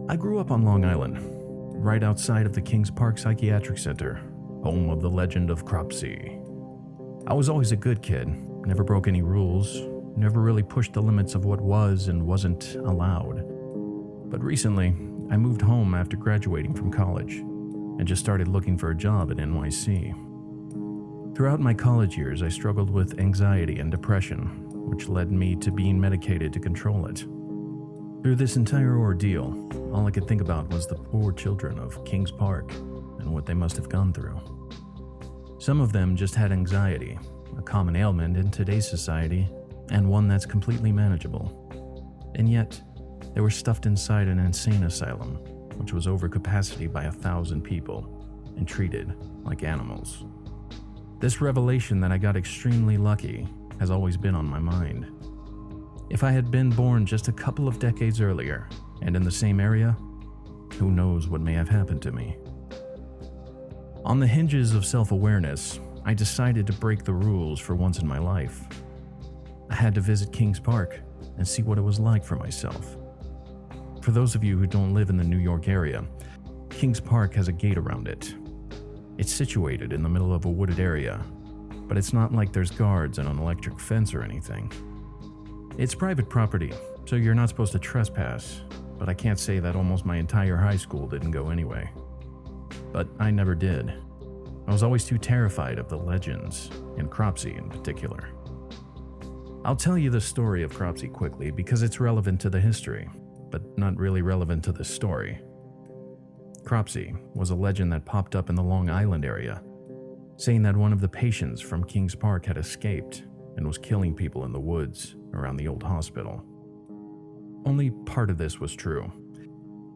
I grew up on Long Island, right outside of the Kings Park Psychiatric Center, home of the legend of Cropsey. I was always a good kid, never broke any rules, never really pushed the limits of what was and wasn't allowed. But recently, I moved home after graduating from college and just started looking for a job at NYC. Throughout my college years, I struggled with anxiety and depression, which led me to being medicated to control it. Through this entire ordeal, all I could think about was the poor children of Kings Park and what they must have gone through. Some of them just had anxiety, a common ailment in today's society, and one that's completely manageable. And yet, they were stuffed inside an insane asylum, which was over capacity by 1,000 people and treated like animals. This revelation that I got extremely lucky has always been on my mind. If I had been born just a couple of decades earlier and in the same area, who knows what may have happened to me. On the hinges of self-awareness, I decided to break the rules for once in my life. I had to visit Kings Park and see what it was like for myself. For those of you who don't live in the New York area, Kings Park has a gate around it. It's situated in the middle of a wooded area, but it's not like there's guards and an electric fence or anything. It's private property, so you're not supposed to trespass, but I can't say that almost my entire high school didn't go anyway. But I never did. I was always too terrified of the legends, and Cropsey in particular. I'll tell you the story of Cropsey quickly because it's relevant to the history, but not really relevant to this story. Cropsey was a legend that popped up in the Long Island area, saying that one of the patients from Kings Park had escaped and was killing people in the woods around the old hospital. Only part of this was true.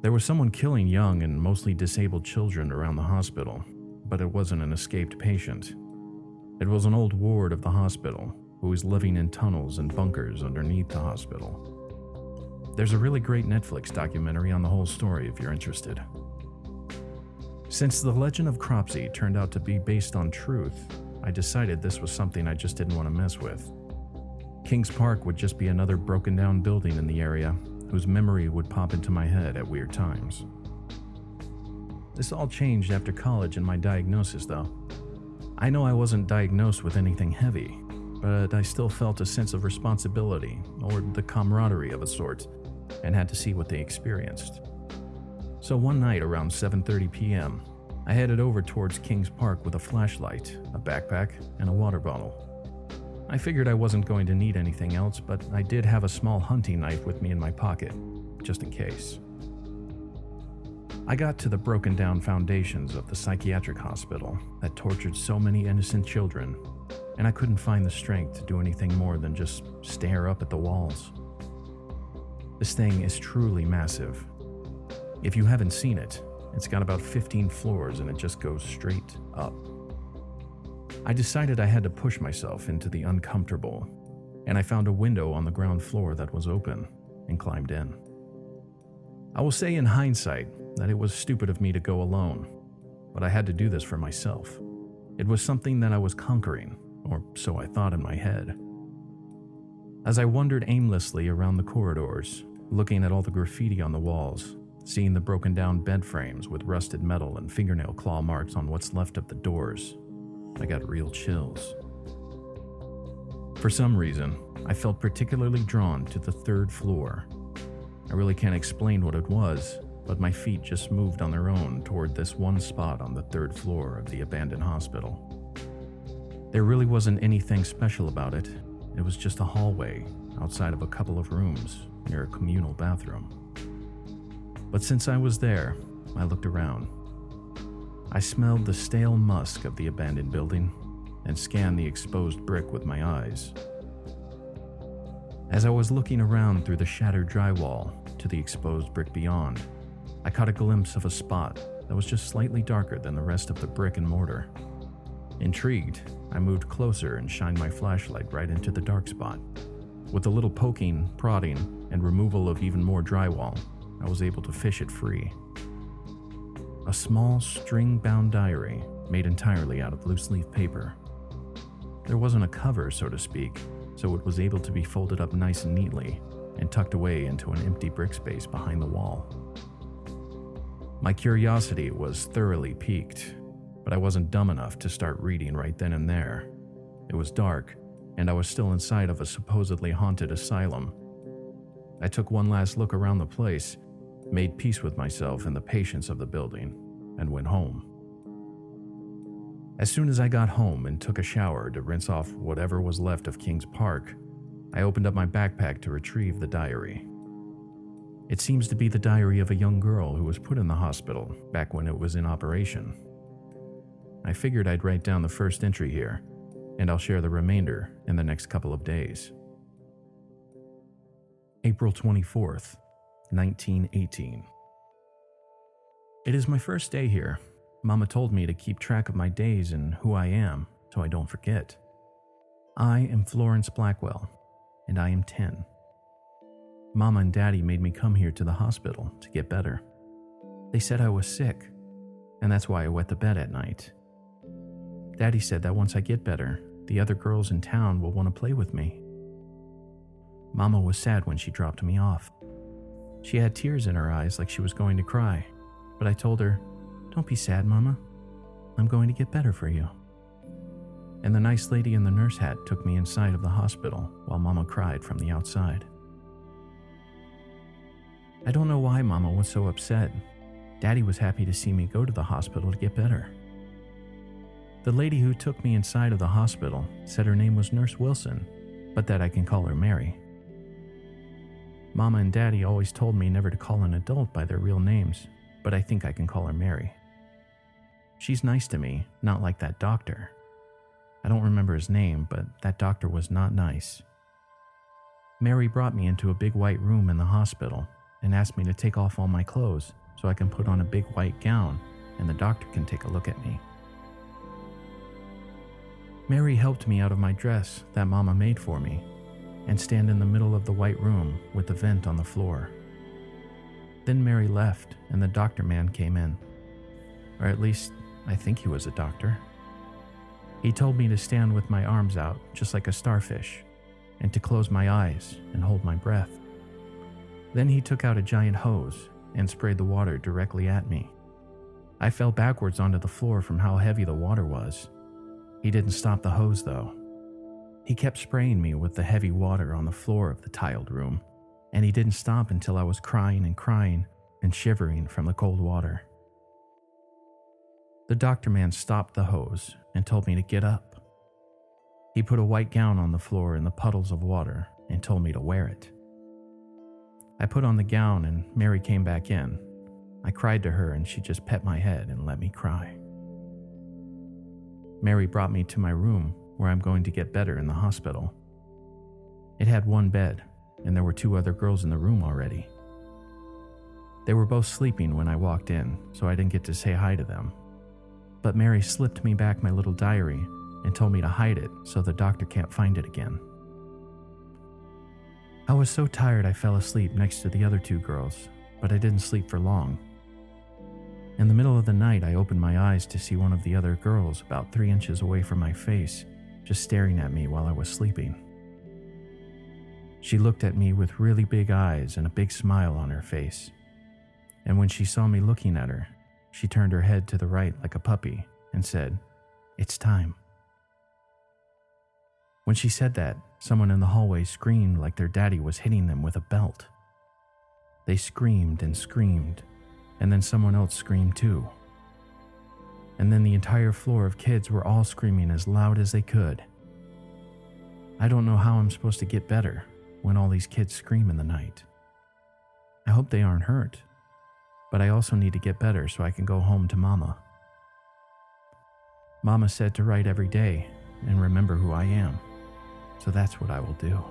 There was someone killing young and mostly disabled children around the hospital, but it wasn't an escaped patient. It was an old ward of the hospital who was living in tunnels and bunkers underneath the hospital. There's a really great Netflix documentary on the whole story if you're interested. Since the legend of Cropsey turned out to be based on truth, I decided this was something I just didn't want to mess with. Kings Park would just be another broken down building in the area whose memory would pop into my head at weird times. This all changed after college and my diagnosis, though. I know I wasn't diagnosed with anything heavy, but I still felt a sense of responsibility, or the camaraderie of a sort, and had to see what they experienced. So one night around 7:30 p.m., I headed over towards Kings Park with a flashlight, a backpack, and a water bottle. I figured I wasn't going to need anything else, but I did have a small hunting knife with me in my pocket, just in case. I got to the broken down foundations of the psychiatric hospital that tortured so many innocent children, and I couldn't find the strength to do anything more than just stare up at the walls. This thing is truly massive. If you haven't seen it, it's got about 15 floors and it just goes straight up. I decided I had to push myself into the uncomfortable, and I found a window on the ground floor that was open and climbed in. I will say in hindsight that it was stupid of me to go alone, but I had to do this for myself. It was something that I was conquering, or so I thought in my head. As I wandered aimlessly around the corridors, looking at all the graffiti on the walls, seeing the broken down bed frames with rusted metal and fingernail claw marks on what's left of the doors, I got real chills. For some reason, I felt particularly drawn to the 3rd floor. I really can't explain what it was, but my feet just moved on their own toward this one spot on the 3rd floor of the abandoned hospital. There really wasn't anything special about it. It was just a hallway outside of a couple of rooms near a communal bathroom. But since I was there, I looked around. I smelled the stale musk of the abandoned building and scanned the exposed brick with my eyes. As I was looking around through the shattered drywall to the exposed brick beyond, I caught a glimpse of a spot that was just slightly darker than the rest of the brick and mortar. Intrigued, I moved closer and shined my flashlight right into the dark spot. With a little poking, prodding, and removal of even more drywall, I was able to fish it free. A small string-bound diary made entirely out of loose-leaf paper. There wasn't a cover, so to speak, so it was able to be folded up nice and neatly and tucked away into an empty brick space behind the wall. My curiosity was thoroughly piqued, but I wasn't dumb enough to start reading right then and there. It was dark, and I was still inside of a supposedly haunted asylum. I took one last look around the place, made peace with myself and the patience of the building, and went home. As soon as I got home and took a shower to rinse off whatever was left of Kings Park, I opened up my backpack to retrieve the diary. It seems to be the diary of a young girl who was put in the hospital back when it was in operation. I figured I'd write down the first entry here, and I'll share the remainder in the next couple of days. April 24th, 1918. It is my first day here. Mama told me to keep track of my days and who I am so I don't forget. I am Florence Blackwell, and I am 10. Mama and Daddy made me come here to the hospital to get better. They said I was sick, and that's why I wet the bed at night. Daddy said that once I get better, the other girls in town will want to play with me. Mama was sad when she dropped me off. She had tears in her eyes like she was going to cry, but I told her, "Don't be sad, Mama. I'm going to get better for you." And the nice lady in the nurse hat took me inside of the hospital while Mama cried from the outside. I don't know why Mama was so upset. Daddy was happy to see me go to the hospital to get better. The lady who took me inside of the hospital said her name was Nurse Wilson, but that I can call her Mary. Mama and Daddy always told me never to call an adult by their real names, but I think I can call her Mary. She's nice to me, not like that doctor. I don't remember his name, but that doctor was not nice. Mary brought me into a big white room in the hospital and asked me to take off all my clothes so I can put on a big white gown and the doctor can take a look at me. Mary helped me out of my dress that Mama made for me and stand in the middle of the white room with the vent on the floor. Then Mary left and the doctor man came in. Or at least, I think he was a doctor. He told me to stand with my arms out just like a starfish and to close my eyes and hold my breath. Then he took out a giant hose and sprayed the water directly at me. I fell backwards onto the floor from how heavy the water was. He didn't stop the hose though. He kept spraying me with the heavy water on the floor of the tiled room, and he didn't stop until I was crying and shivering from the cold water. The doctor man stopped the hose and told me to get up. He put a white gown on the floor in the puddles of water and told me to wear it. I put on the gown and Mary came back in. I cried to her and she just pet my head and let me cry. Mary brought me to my room where I'm going to get better in the hospital. It had one bed and there were 2 other girls in the room already. They were both sleeping when I walked in, so I didn't get to say hi to them. But Mary slipped me back my little diary and told me to hide it so the doctor can't find it again. I was so tired I fell asleep next to the other 2 girls, but I didn't sleep for long. In the middle of the night, I opened my eyes to see one of the other girls about 3 inches away from my face, just staring at me while I was sleeping. She looked at me with really big eyes and a big smile on her face. And when she saw me looking at her, she turned her head to the right like a puppy and said, "It's time." When she said that, someone in the hallway screamed like their daddy was hitting them with a belt. They screamed, and then someone else screamed too. And then the entire floor of kids were all screaming as loud as they could. I don't know how I'm supposed to get better when all these kids scream in the night. I hope they aren't hurt, but I also need to get better so I can go home to Mama. Mama said to write every day and remember who I am, so that's what I will do.